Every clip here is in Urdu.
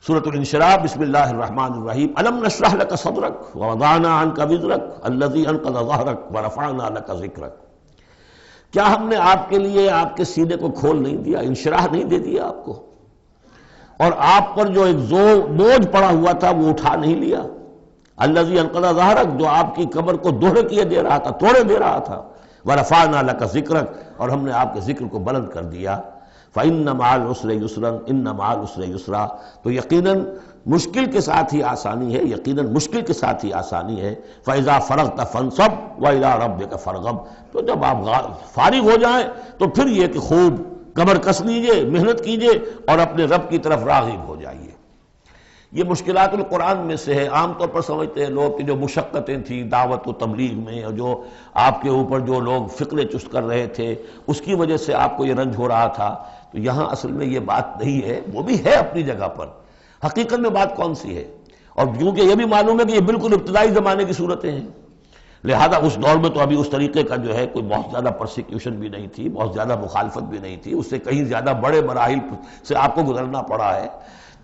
سورۃ الانشراح، بسم اللہ الرحمن الرحیم۔ الم نشرح لک صدرک ووضعنا عنک وزرک الذی انقض ظہرک ورفعنا لک ذکرک۔ کیا ہم نے آپ کے لیے آپ کے سینے کو کھول نہیں دیا، انشراح نہیں دے دیا آپ کو، اور آپ پر جو ایک بوجھ پڑا ہوا تھا وہ اٹھا نہیں لیا۔ الذی انقض ظہرک، جو آپ کی کمر کو دوہرے کیے دے رہا تھا، توڑے دے رہا تھا۔ ورفعنا لک ذکرک، اور ہم نے آپ کے ذکر کو بلند کر دیا۔ فإن مع العسر يسرا ان مع العسر يسرا، تو یقیناً مشکل کے ساتھ ہی آسانی ہے، یقیناً مشکل کے ساتھ ہی آسانی ہے۔ فإذا فرغت فانصب وإلى ربك فارغب، تو جب آپ فارغ ہو جائیں تو پھر یہ کہ خوب کمر کس لیجئے، محنت کیجئے اور اپنے رب کی طرف راغب ہو جائیے۔ یہ مشکلات القرآن میں سے ہے۔ عام طور پر سمجھتے ہیں لوگ کہ جو مشقتیں تھیں دعوت و تبلیغ میں، اور جو آپ کے اوپر جو لوگ فکرے چست کر رہے تھے اس کی وجہ سے آپ کو یہ رنج ہو رہا تھا، تو یہاں اصل میں یہ بات نہیں ہے، وہ بھی ہے اپنی جگہ پر۔ حقیقت میں بات کون سی ہے؟ اور کیونکہ یہ بھی معلوم ہے کہ یہ بالکل ابتدائی زمانے کی صورتیں ہیں، لہذا اس دور میں تو ابھی اس طریقے کا جو ہے کوئی بہت زیادہ پرسیکیوشن بھی نہیں تھی، بہت زیادہ مخالفت بھی نہیں تھی، اس سے کہیں زیادہ بڑے مراحل سے آپ کو گزرنا پڑا ہے۔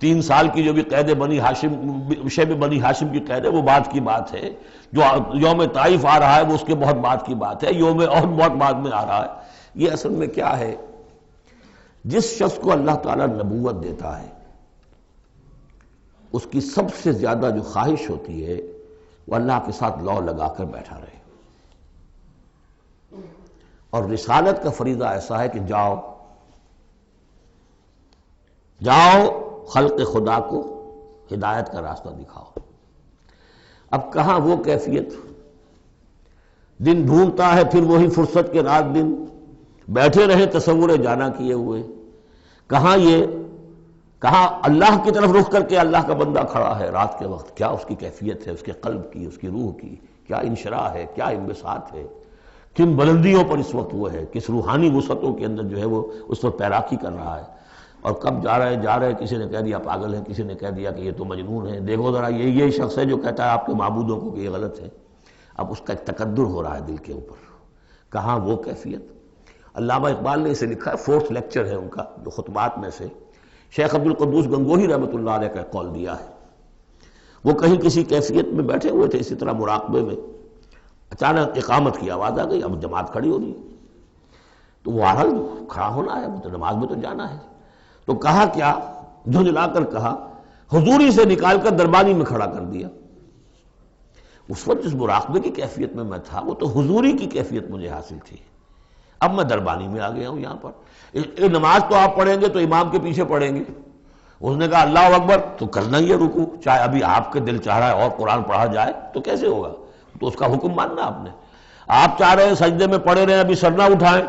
3 سال کی جو بھی قید بنی ہاشم، شیب بنی ہاشم کی قید ہے، وہ بعد کی بات ہے۔ جو یوم طائف آ رہا ہے وہ اس کے بہت بعد کی بات ہے، یوم احد بہت بعد میں آ رہا ہے۔ یہ اصل میں کیا ہے، جس شخص کو اللہ تعالیٰ نبوت دیتا ہے اس کی سب سے زیادہ جو خواہش ہوتی ہے وہ اللہ کے ساتھ لو لگا کر بیٹھا رہے، اور رسالت کا فریضہ ایسا ہے کہ جاؤ خلق خدا کو ہدایت کا راستہ دکھاؤ۔ اب کہاں وہ کیفیت، دن ڈھونڈتا ہے پھر وہی فرصت کے رات دن بیٹھے رہے تصور جانا کیے ہوئے، کہاں اللہ کی طرف رخ کر کے اللہ کا بندہ کھڑا ہے رات کے وقت، کیا اس کی کیفیت ہے، اس کے قلب کی، اس کی روح کی کیا انشراح ہے، کیا انبساط ہے، کن بلندیوں پر اس وقت وہ ہے، کس روحانی وسعتوں کے اندر جو ہے وہ اس وقت تیراکی کر رہا ہے۔ اور کب جا رہے کسی نے کہہ دیا پاگل ہے، کسی نے کہہ دیا کہ یہ تو مجنون ہے، دیکھو ذرا یہی شخص ہے جو کہتا ہے آپ کے معبودوں کو کہ یہ غلط ہے۔ اب اس کا ایک تقدر ہو رہا ہے دل کے اوپر، کہاں وہ کیفیت۔ علامہ اقبال نے اسے لکھا ہے، 4th لیکچر ہے ان کا جو خطبات میں سے، شیخ عبدالقدوس گنگوہی رحمۃ اللہ علیہ کا قول دیا ہے۔ وہ کہیں کسی کیفیت میں بیٹھے ہوئے تھے اسی طرح مراقبے میں، اچانک اقامت کی آواز آ گئی، اب جماعت کھڑی ہو رہی ہے، تو وہ آرہا کھڑا ہونا ہے، تو نماز میں تو جانا ہے، تو کہا کیا، جھنجھلا کر کہا، حضوری سے نکال کر دربانی میں کھڑا کر دیا۔ اس وقت جس مراقبے کی کیفیت میں تھا وہ تو حضوری کی کیفیت مجھے حاصل تھی، اب میں دربانی میں آ گیا ہوں یہاں پر۔ نماز تو آپ پڑھیں گے تو امام کے پیچھے پڑھیں گے، اس نے کہا اللہ اکبر تو کرنا ہی ہے رکوع، چاہے ابھی آپ کے دل چاہ رہا ہے اور قرآن پڑھا جائے تو کیسے ہوگا، تو اس کا حکم ماننا آپ نے۔ آپ چاہ رہے ہیں سجدے میں پڑے رہے ابھی سر نہ اٹھائیں،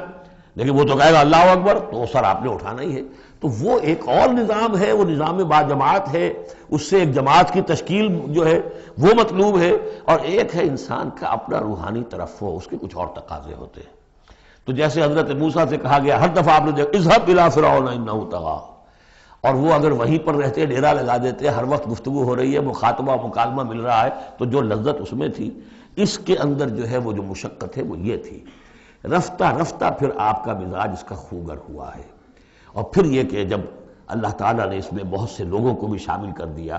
لیکن وہ تو کہے گا اللہ اکبر، تو وہ سر آپ نے اٹھانا ہی ہے۔ تو وہ ایک اور نظام ہے، وہ نظام باجماعت ہے، اس سے ایک جماعت کی تشکیل جو ہے وہ مطلوب ہے، اور ایک ہے انسان کا اپنا روحانی ترفع، اس کے کچھ اور تقاضے ہوتے ہیں۔ تو جیسے حضرت موسیٰ سے کہا گیا، ہر دفعہ آپ نے دیکھا اذهب الى فرعون انه طغى، اور وہ اگر وہیں پر رہتے ڈیرا لگا دیتے، ہر وقت گفتگو ہو رہی ہے، مخاطبہ مکالمہ مل رہا ہے، تو جو لذت اس میں تھی، اس کے اندر جو ہے وہ جو مشقت ہے وہ یہ تھی۔ رفتہ رفتہ پھر آپ کا مزاج اس کا خوگر ہوا ہے، اور پھر یہ کہ جب اللہ تعالیٰ نے اس میں بہت سے لوگوں کو بھی شامل کر دیا،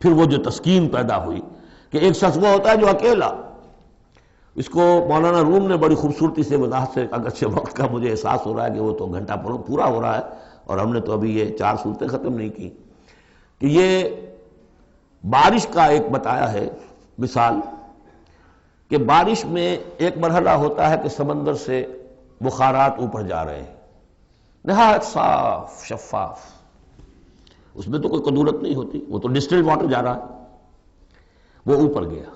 پھر وہ جو تسکین پیدا ہوئی کہ ایک شخص وہ ہوتا ہے جو اکیلا، اس کو مولانا روم نے بڑی خوبصورتی سے وضاحت سے، اگرچہ وقت کا مجھے احساس ہو رہا ہے کہ وہ تو گھنٹہ پورا ہو رہا ہے اور ہم نے تو ابھی یہ 4 صورتیں ختم نہیں کی، کہ یہ بارش کا ایک بتایا ہے مثال، کہ بارش میں ایک مرحلہ ہوتا ہے کہ سمندر سے بخارات اوپر جا رہے ہیں، نہایت صاف شفاف، اس میں تو کوئی قدورت نہیں ہوتی، وہ تو ڈسٹلڈ واٹر جا رہا ہے، وہ اوپر گیا،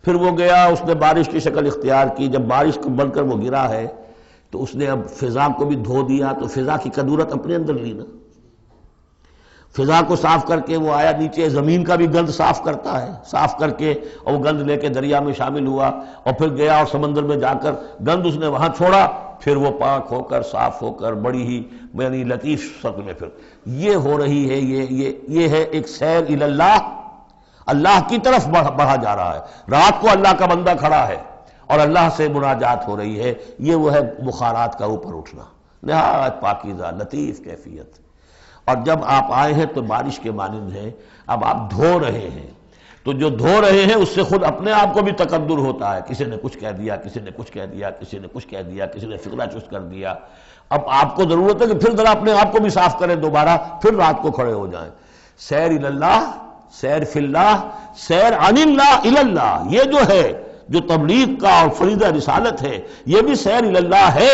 پھر وہ گیا، اس نے بارش کی شکل اختیار کی، جب بارش کو بن کر وہ گرا ہے تو اس نے اب فضا کو بھی دھو دیا، تو فضا کی قدورت اپنے اندر لی نا، فضا کو صاف کر کے وہ آیا نیچے، زمین کا بھی گند صاف کرتا ہے، صاف کر کے اور وہ گند لے کے دریا میں شامل ہوا، اور پھر گیا اور سمندر میں جا کر گند اس نے وہاں چھوڑا، پھر وہ پاک ہو کر صاف ہو کر بڑی ہی یعنی لطیف شکل میں پھر یہ ہو رہی ہے، یہ ہے ایک سیر الی اللہ، اللہ کی طرف بڑھا جا رہا ہے۔ رات کو اللہ کا بندہ کھڑا ہے اور اللہ سے مناجات ہو رہی ہے، یہ وہ ہے بخارات کا اوپر اٹھنا، نہایت پاکیزہ لطیف کیفیت۔ اور جب آپ آئے ہیں تو بارش کے مانند ہیں، اب آپ دھو رہے ہیں، تو جو دھو رہے ہیں اس سے خود اپنے آپ کو بھی تکدر ہوتا ہے، کسی نے کچھ کہہ دیا، کسی نے کچھ کہہ دیا، کسی نے کچھ کہہ دیا، کسی نے فکرہ چست کر دیا۔ اب آپ کو ضرورت ہے کہ پھر ذرا اپنے آپ کو بھی صاف کریں، دوبارہ پھر رات کو کھڑے ہو جائیں۔ سیر اللہ، سیر فی اللہ، سیر عن اللہ الی اللہ، یہ جو ہے جو تبلیغ کا اور فریضہ رسالت ہے، یہ بھی سیر الی اللہ ہے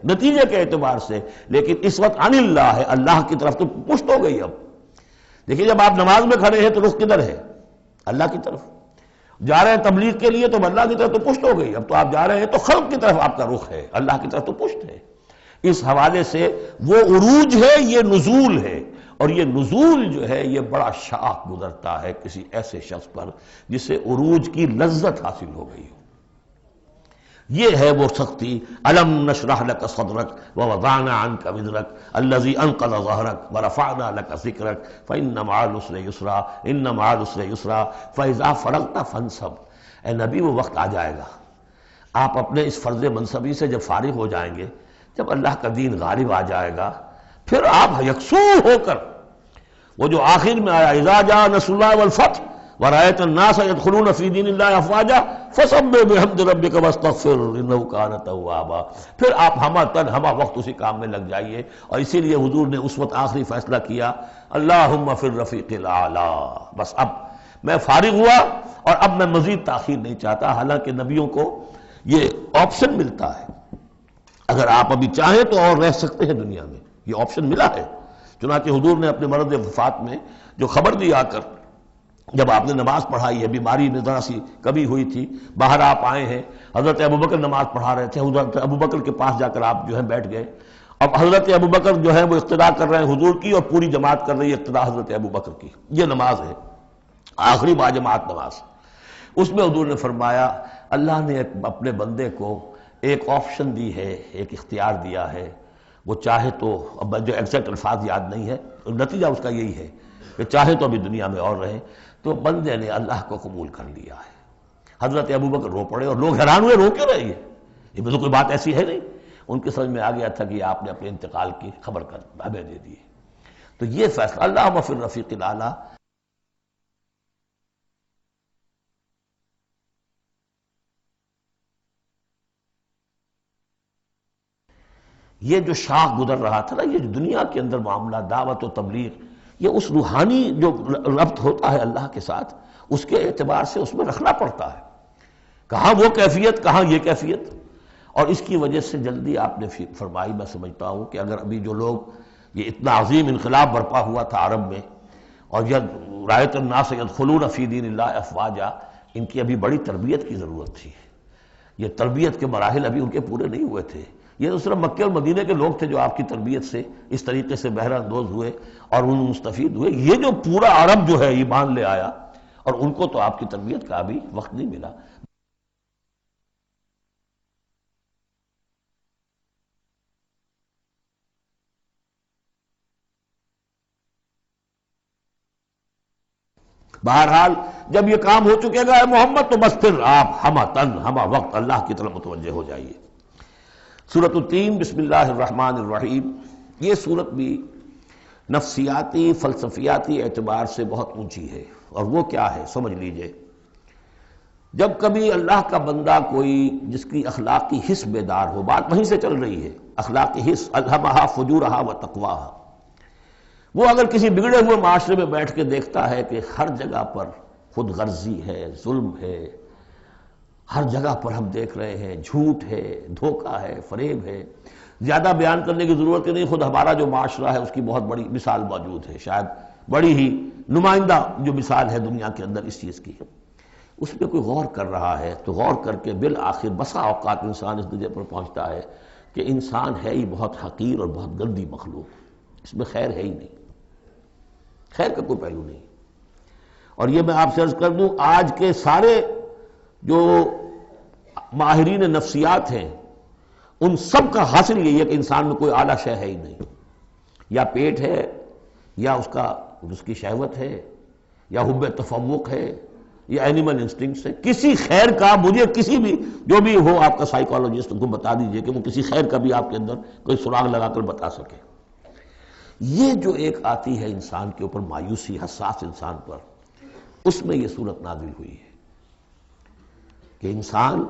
نتیجے کے اعتبار سے، لیکن اس وقت عن اللہ ہے، اللہ کی طرف تو پشت ہو گئی۔ اب دیکھیے جب آپ نماز میں کھڑے ہیں تو رخ کدھر ہے؟ اللہ کی طرف۔ جا رہے ہیں تبلیغ کے لیے تو اللہ کی طرف تو پشت ہو گئی، اب تو آپ جا رہے ہیں تو خلق کی طرف آپ کا رخ ہے، اللہ کی طرف تو پشت ہے۔ اس حوالے سے وہ عروج ہے، یہ نزول ہے، اور یہ نزول جو ہے یہ بڑا شاق گزرتا ہے کسی ایسے شخص پر جسے عروج کی لذت حاصل ہو گئی ہو۔ یہ ہے وہ سختی، الم نشرح لک صدرک ووضعنا عنک وزرک الذی انقض ظہرک ورفعنا لک ذکرک فإن مع العسر یسرا ان مع العسر یسرا فإذا فرغت فانصب۔ اے نبی وہ وقت آ جائے گا، آپ اپنے اس فرض منصبی سے جب فارغ ہو جائیں گے، جب اللہ کا دین غالب آ جائے گا، پھر آپ یکسو ہو کر وہ جو آخر میں آیا اذا جاء نصر اللہ والفتح ورأيت الناس يدخلون في دین اللہ افواجا فسبح بحمد ربک واستغفر انہ کان توابا، پھر آپ ہمہ تن ہمہ وقت اسی کام میں لگ جائیے۔ اور اسی لیے حضور نے اس وقت آخری فیصلہ کیا، اللہم فی الرفیق الاعلی، بس اب میں فارغ ہوا اور اب میں مزید تاخیر نہیں چاہتا۔ حالانکہ نبیوں کو یہ آپشن ملتا ہے، اگر آپ ابھی چاہیں تو اور رہ سکتے ہیں دنیا میں، یہ آپشن ملا ہے۔ چنانچہ حضور نے اپنے مرض وفات میں جو خبر دی آ کر، جب آپ نے نماز پڑھائی ہے، بیماری میں ذرا سی کمی ہوئی تھی، باہر آپ آئے ہیں، حضرت ابوبکر نماز پڑھا رہے تھے، حضرت ابوبکر کے پاس جا کر آپ جو ہے بیٹھ گئے۔ اب حضرت ابوبکر جو ہے وہ اقتدا کر رہے ہیں حضور کی، اور پوری جماعت کر رہی ہے اقتدا حضرت ابوبکر کی۔ یہ نماز ہے، آخری باجماعت نماز۔ اس میں حضور نے فرمایا اللہ نے اپنے بندے کو ایک آپشن دی ہے، ایک اختیار دیا ہے، وہ چاہے تو، اب جو ایگزیکٹ الفاظ یاد نہیں ہے، نتیجہ اس کا یہی ہے کہ چاہے تو ابھی دنیا میں اور رہے، تو بندے نے اللہ کو قبول کر لیا ہے۔ حضرت ابوبکر رو پڑے اور لوگ حیران ہوئے، رو کیوں رہے ہیں؟ یہ تو کوئی بات ایسی ہے نہیں۔ ان کے سمجھ میں آ گیا تھا کہ آپ نے اپنے انتقال کی خبر کر ہمیں دے دی ہے۔ تو یہ فیصلہ اللہم فی الرفیق الاعلی، یہ جو شاخ گزر رہا تھا نا، یہ جو دنیا کے اندر معاملہ دعوت و تبلیغ، یہ اس روحانی جو ربط ہوتا ہے اللہ کے ساتھ، اس کے اعتبار سے اس میں رکھنا پڑتا ہے، کہاں وہ کیفیت، کہاں یہ کیفیت۔ اور اس کی وجہ سے جلدی آپ نے فرمائی، میں سمجھتا ہوں کہ اگر ابھی جو لوگ، یہ اتنا عظیم انقلاب برپا ہوا تھا عرب میں، اور رأیت الناس یدخلون فی دین اللہ افواجا، ان کی ابھی بڑی تربیت کی ضرورت تھی۔ یہ تربیت کے مراحل ابھی ان کے پورے نہیں ہوئے تھے۔ یہ تو صرف مکہ اور مدینے کے لوگ تھے جو آپ کی تربیت سے اس طریقے سے بہرہ اندوز ہوئے اور ان مستفید ہوئے۔ یہ جو پورا عرب جو ہے ایمان لے آیا، اور ان کو تو آپ کی تربیت کا بھی وقت نہیں ملا۔ بہرحال جب یہ کام ہو چکے گا محمد، تو بس پھر آپ ہمہ تن ہمہ وقت اللہ کی طرف متوجہ ہو جائیے۔ سورۃ التین، بسم اللہ الرحمن الرحیم۔ یہ سورت بھی نفسیاتی فلسفیاتی اعتبار سے بہت اونچی ہے، اور وہ کیا ہے سمجھ لیجئے۔ جب کبھی اللہ کا بندہ کوئی جس کی اخلاقی حس بیدار ہو، بات وہیں سے چل رہی ہے، اخلاقی حس، الہمہا فجورہا و تقواہا، وہ اگر کسی بگڑے ہوئے معاشرے میں بیٹھ کے دیکھتا ہے کہ ہر جگہ پر خود غرضی ہے، ظلم ہے، ہر جگہ پر ہم دیکھ رہے ہیں جھوٹ ہے، دھوکہ ہے، فریب ہے، زیادہ بیان کرنے کی ضرورت نہیں، خود ہمارا جو معاشرہ ہے اس کی بہت بڑی مثال موجود ہے، شاید بڑی ہی نمائندہ جو مثال ہے دنیا کے اندر اس چیز کی۔ اس پہ کوئی غور کر رہا ہے تو غور کر کے بالآخر بسا اوقات انسان اس درجے پر پہنچتا ہے کہ انسان ہے ہی بہت حقیر اور بہت گندی مخلوق، اس میں خیر ہے ہی نہیں، خیر کا کوئی پہلو نہیں۔ اور یہ میں آپ سے عرض کر دوں، آج کے سارے جو ماہرین نفسیات ہیں، ان سب کا حاصل یہی ہے کہ انسان میں کوئی اعلیٰ شے ہے ہی نہیں، یا پیٹ ہے، یا اس کی شہوت ہے، یا حب تفوق ہے، یا اینیمل انسٹنکٹس ہے۔ کسی خیر کا مجھے کسی بھی جو بھی ہو آپ کا سائیکالوجسٹ کو بتا دیجئے کہ وہ کسی خیر کا بھی آپ کے اندر کوئی سراغ لگا کر بتا سکے۔ یہ جو ایک آتی ہے انسان کے اوپر مایوسی، حساس انسان پر، اس میں یہ صورت نازل ہوئی ہے کہ انسان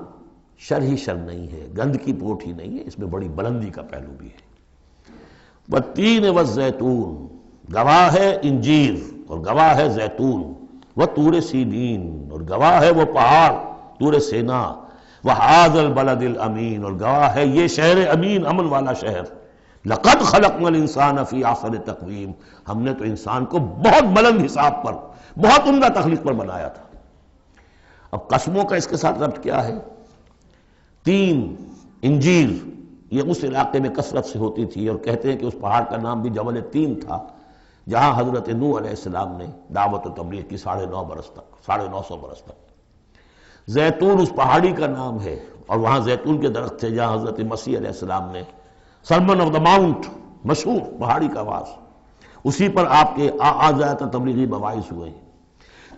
شر ہی شر نہیں ہے، گند کی پوٹ ہی نہیں ہے، اس میں بڑی بلندی کا پہلو بھی ہے۔ والتین والزیتون، گواہ ہے انجیر اور گواہ ہے زیتون، وطور سینین، اور گواہ ہے وہ پہاڑ طور سینا، وہذا البلد الامین، اور گواہ ہے یہ شہر امین، امن والا شہر۔ لقد خلقنا الانسان فی احسن تقویم، ہم نے تو انسان کو بہت بلند حساب پر، بہت عمدہ تخلیق پر بنایا تھا۔ اب قسموں کا اس کے ساتھ ربط کیا ہے؟ تین، انجیر، یہ اس علاقے میں کثرت سے ہوتی تھی، اور کہتے ہیں کہ اس پہاڑ کا نام بھی جبل تین تھا، جہاں حضرت نوح علیہ السلام نے دعوت و تبلیغ کی 950 برس تک، 950 برس تک۔ زیتون اس پہاڑی کا نام ہے، اور وہاں زیتون کے درخت تھے جہاں حضرت مسیح علیہ السلام نے سرمن آف دا ماؤنٹ، مشہور پہاڑی کا آواز، اسی پر آپ کے آزاد تبلیغی مباعث ہوئے ہیں۔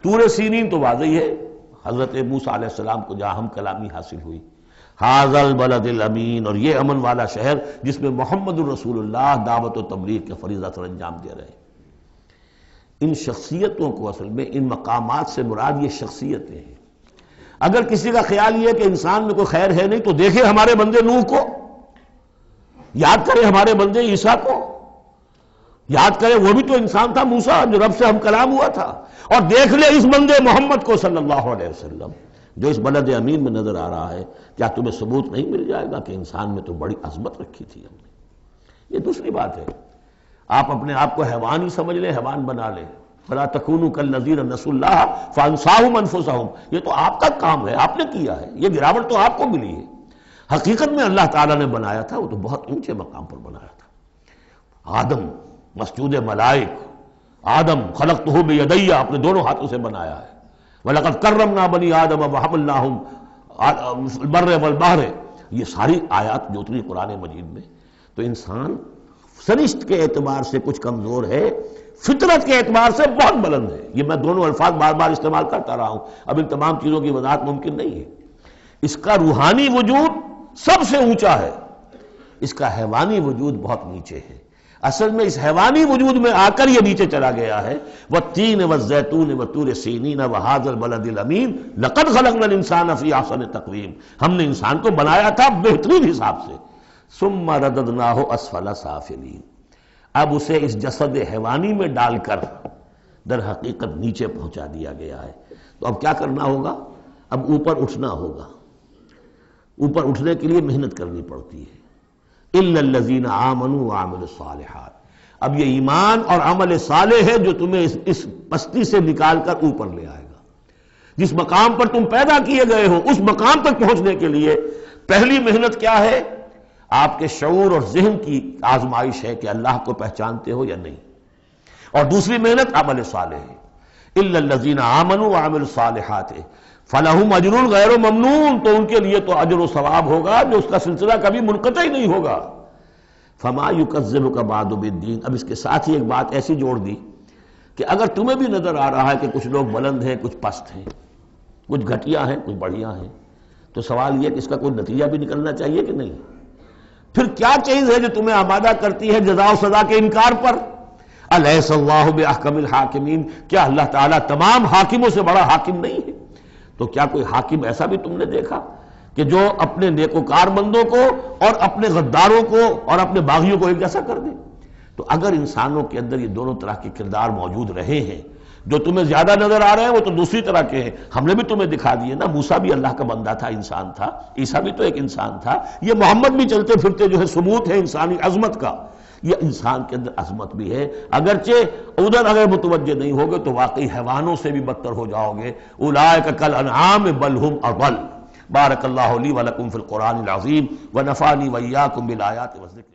طور سینین تو واضح ہے، حضرت موسیٰ علیہ السلام کو جہاں ہم کلامی حاصل ہوئی۔ ھذا البلد الامین، اور یہ امن والا شہر جس میں محمد الرسول اللہ دعوت و تبلیغ کے فریضہ سر انجام دے رہے ہیں۔ ان شخصیتوں کو، اصل میں ان مقامات سے مراد یہ شخصیتیں ہیں۔ اگر کسی کا خیال یہ ہے کہ انسان میں کوئی خیر ہے نہیں، تو دیکھیں ہمارے بندے نوح کو، یاد کریں ہمارے بندے عیسیٰ کو، یاد کریں وہ بھی تو انسان تھا، موسیٰ جو رب سے ہم کلام ہوا تھا، اور دیکھ لیں اس بندے محمد کو صلی اللہ علیہ وسلم جو اس بلد امین میں نظر آ رہا ہے۔ کیا تمہیں ثبوت نہیں مل جائے گا کہ انسان میں تو بڑی عظمت رکھی تھی ہم نے؟ یہ دوسری بات ہے، آپ اپنے آپ کو حیوان ہی سمجھ لیں، حیوان بنا لیں۔ فَلَا تَكُونُوا كَالَّذِينَ نَسُوا اللَّهَ فَأَنسَاهُمْ أَنفُسَهُمْ، یہ تو آپ کا کام ہے، آپ نے کیا ہے، یہ گراوٹ تو آپ کو ملی ہے۔ حقیقت میں اللہ تعالیٰ نے بنایا تھا، وہ تو بہت اونچے مقام پر بنایا تھا۔ آدم مسجود ملائک، آدم خلقتہ بیدی، اپنے دونوں ہاتھوں سے بنایا ہے۔ وَلَقَدْ كَرَّمْنَا بَنِي آدَمَ وَحَمَلْنَاهُمْ الْبَرَّ وَالْبَحْرَ، یہ ساری آیات جو اتری قرآن مجید میں، تو انسان سرشت کے اعتبار سے کچھ کمزور ہے، فطرت کے اعتبار سے بہت بلند ہے۔ یہ میں دونوں الفاظ بار بار استعمال کرتا رہا ہوں، اب ان تمام چیزوں کی وضاحت ممکن نہیں ہے۔ اس کا روحانی وجود سب سے اونچا ہے، اس کا حیوانی وجود بہت نیچے ہے۔ اصل میں اس حیوانی وجود میں آ کر یہ نیچے چلا گیا ہے۔ والتین والزیتون وطور سینین وھذا البلد الامین لقد خلقنا الانسان فی احسن تقویم، ہم نے انسان کو بنایا تھا بہترین حساب سے۔ ثم رددناہ اسفل سافلین، اب اسے اس جسد حیوانی میں ڈال کر در حقیقت نیچے پہنچا دیا گیا ہے۔ تو اب کیا کرنا ہوگا؟ اب اوپر اٹھنا ہوگا۔ اوپر اٹھنے کے لیے محنت کرنی پڑتی ہے۔ الا الذین آمنوا وعملوا الصالحات، اب یہ ایمان اور عمل صالح ہے جو تمہیں اس پستی سے نکال کر اوپر لے آئے گا۔ جس مقام پر تم پیدا کیے گئے ہو اس مقام تک پہنچنے کے لیے پہلی محنت کیا ہے؟ آپ کے شعور اور ذہن کی آزمائش ہے کہ اللہ کو پہچانتے ہو یا نہیں، اور دوسری محنت عمل صالح ہے۔ الا الذین آمنوا وعملوا الصالحات فلہم اجر غیر ممنون، تو ان کے لیے تو اجر و ثواب ہوگا جو اس کا سلسلہ کبھی منقطع ہی نہیں ہوگا۔ فما یکذبک بعد بالدین، اب اس کے ساتھ ہی ایک بات ایسی جوڑ دی کہ اگر تمہیں بھی نظر آ رہا ہے کہ کچھ لوگ بلند ہیں، کچھ پست ہیں، کچھ گھٹیا ہیں، کچھ بڑھیا ہیں، تو سوال یہ کہ اس کا کوئی نتیجہ بھی نکلنا چاہیے کہ نہیں؟ پھر کیا چیز ہے جو تمہیں آمادہ کرتی ہے جزا و سزا کے انکار پر؟ الیس اللہ باحکم الحاکمین، کیا اللہ تعالیٰ تمام حاکموں سے بڑا حاکم نہیں ہے؟ تو کیا کوئی حاکم ایسا بھی تم نے دیکھا کہ جو اپنے نیکوکار بندوں کو اور اپنے غداروں کو اور اپنے باغیوں کو ایک جیسا کر دے؟ تو اگر انسانوں کے اندر یہ دونوں طرح کے کردار موجود رہے ہیں، جو تمہیں زیادہ نظر آ رہے ہیں وہ تو دوسری طرح کے ہیں، ہم نے بھی تمہیں دکھا دیے نا، موسیٰ بھی اللہ کا بندہ تھا، انسان تھا، عیسیٰ بھی تو ایک انسان تھا، یہ محمد بھی چلتے پھرتے جو ہے ثبوت ہے انسانی عظمت کا۔ یہ انسان کے اندر عظمت بھی ہے، اگرچہ ادھر اگر متوجہ نہیں ہوگے تو واقعی حیوانوں سے بھی بدتر ہو جاؤ گے۔ اولئک کالانعام بل ھم اضل۔ بارک اللہ لی ولکم فی القرآن العظیم ونفعنی وإیاکم بالآیات والذکر